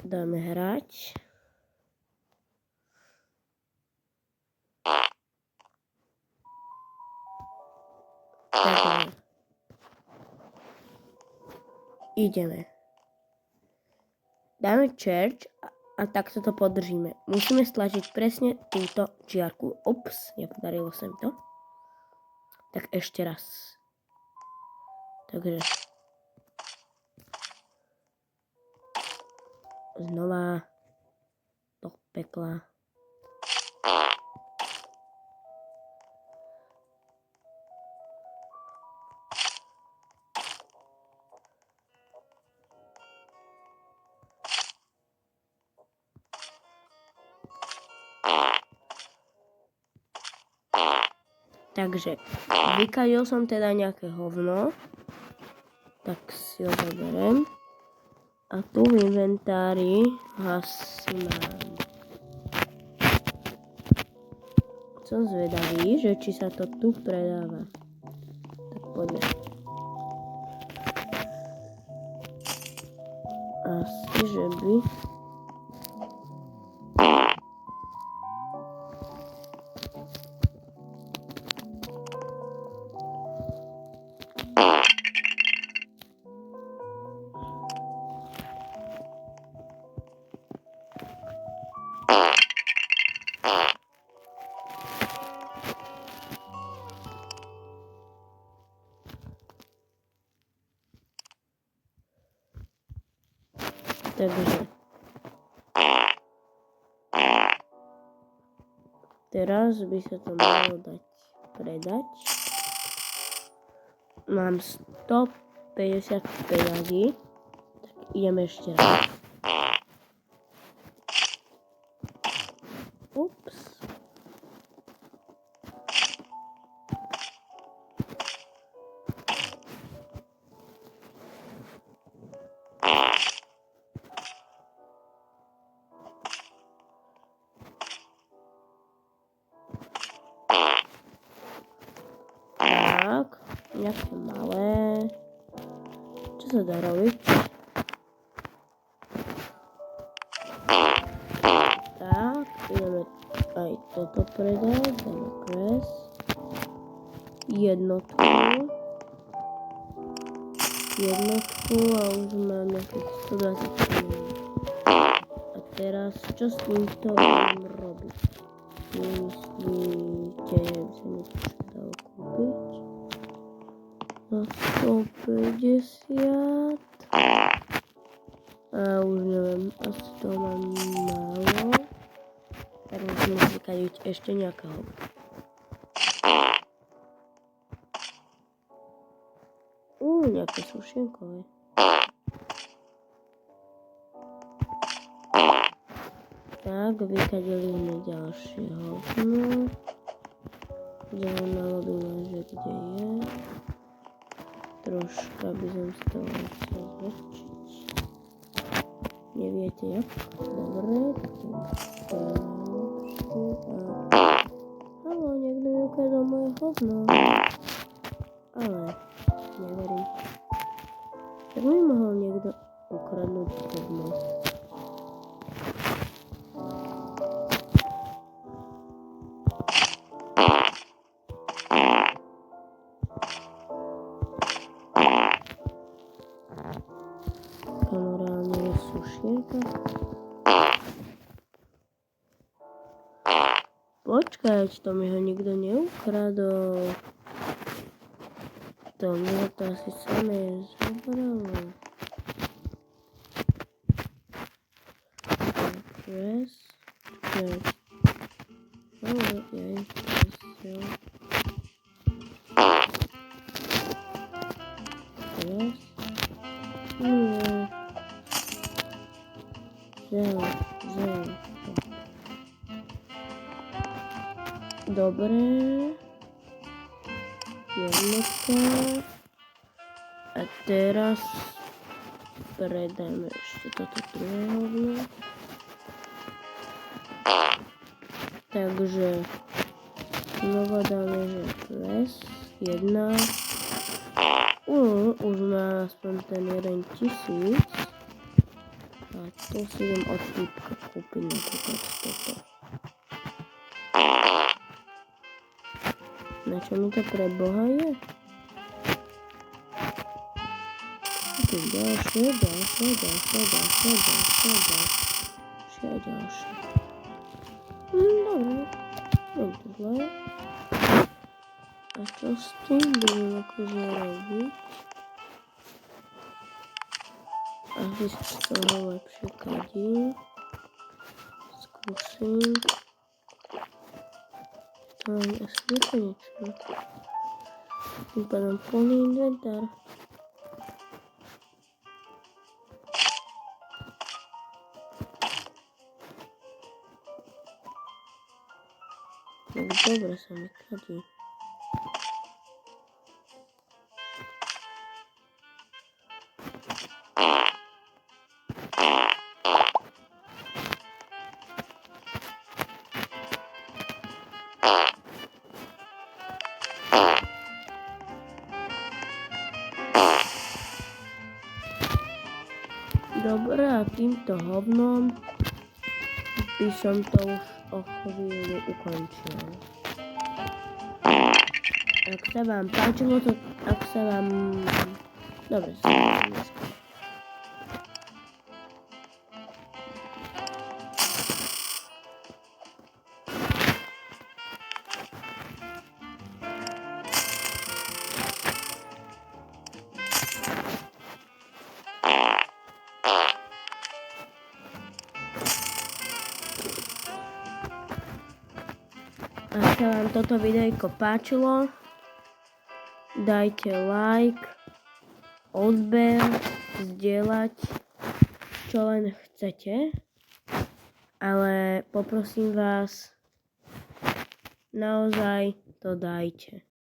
dáme hrať. Takže ideme. Dáme church a takto to podržíme. Musíme stlačiť presne túto čiarku. Ups, nepodarilo sa mi to. Tak ešte raz. Takže znova do pekla. Takže vykadil som teda nejaké hovno, tak si ho zoberiem a tu v inventári asi mám. Som zvedavý, že či sa to tu predáva. Tak poďme. Asi, že by... Takže teraz by sa to malo dať predať. Mám 150 peňazí, tak ideme ešte raz. Ups. Tak, nejaké malé. Čo sa dá robiť? Tak, ideme aj toto predať, dáme kres. Jednotku a už mám nejakých 120 minút. A teraz, čo s týmto mám robiť? Myslíte, že by sa mi to dalo kúpiť? Za 150. A už neviem, asi to mám málo. Tak musím vykadiť ešte nejakého. Nejaké sušienkové. Tak, vykadili sme ďalšie hovno. Zelená lodina, že kde je. Troška by som z toho chcel zväčšiť. Neviete jak? Dobre. Haló, niekto mi ukázal moje hovno. Ale neverím. Tak mi mohol niekto ukradnúť hovno. Kamorálne je sušienka. Počkať, to mi ho nikto neukradol. To mi to asi samé zobralo. Press. Jaj, press. Zel. Dobre. Jednotka. A teraz predáme ešte toto druhé hovno. Takže znova dáme, že ples. Jedna. Už má aspoň ten 1000. A A to si idem od týpka kúpiť napríklad toto. Na čo mi to pre Boha je? Tu ďalšie. Dobre, nie je to zlé. A čo s tým budem akože robiť? Asi z toho lepšie kadím. Skúsim. To je asi nekonečné. Tým pádom plný inventár. Tak dobre sa mi kadí. Dobre, a týmto hovnom by som to už o chvíľu ukončil. Ak sa vám páčilo to, ak sa vám... Dobre, sa vám dneska. Ak sa vám toto videjko páčilo, dajte like, odber, zdieľať, čo len chcete, ale poprosím vás, naozaj to dajte.